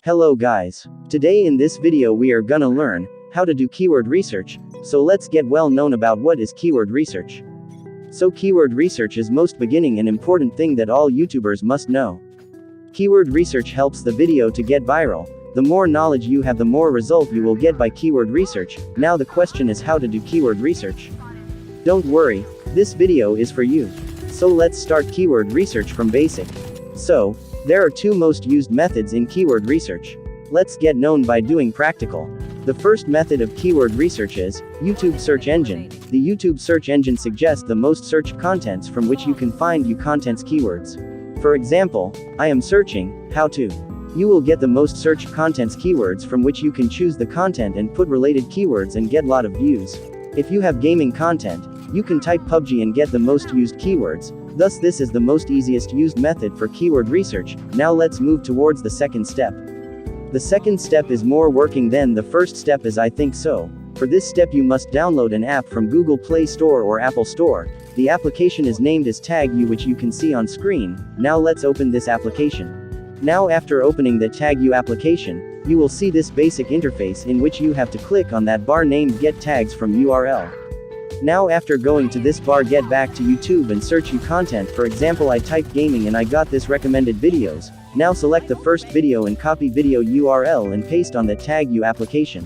Hello guys. Today in this video we are gonna learn how to do keyword research, so let's get well known about what is keyword research. So keyword research is most beginning and important thing that all YouTubers must know. Keyword research helps the video to get viral. The more knowledge you have, the more result you will get by keyword research. Now the question is how to do keyword research. Don't worry, this video is for you. So let's start keyword research from basic. So, there are two most used methods in keyword research. Let's get known by doing practical. The first method of keyword research is YouTube search engine. The YouTube search engine suggests the most searched contents from which you can find your content's keywords. For example, I am searching how to. You will get the most searched contents keywords from which you can choose the content and put related keywords and get lot of views. If you have gaming content, you can type PUBG and get the most used keywords. Thus this is the most easiest used method for keyword research. Now let's move towards the second step. The second step is more working than the first step, as I think so. For this step you must download an app from Google Play Store or Apple Store. The application is named as Tag You, which you can see on screen. Now let's open this application. Now after opening the Tag You application, you will see this basic interface in which you have to click on that bar named Get Tags from URL. Now after going to this bar, get back to YouTube and search your content. For example, I typed gaming and I got this recommended videos. Now select the first video and copy video URL and paste on the Tag You application.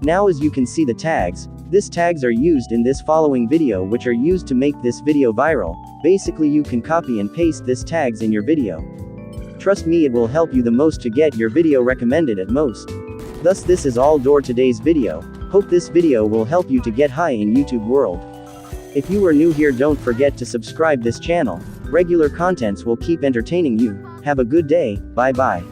Now as you can see the tags, these tags are used in this following video, which are used to make this video viral. Basically you can copy and paste these tags in your video. Trust me, it will help you the most to get your video recommended at most. Thus this is all for today's video. Hope this video will help you to get high in YouTube world. If you are new here, don't forget to subscribe this channel. Regular contents will keep entertaining you. Have a good day, bye bye.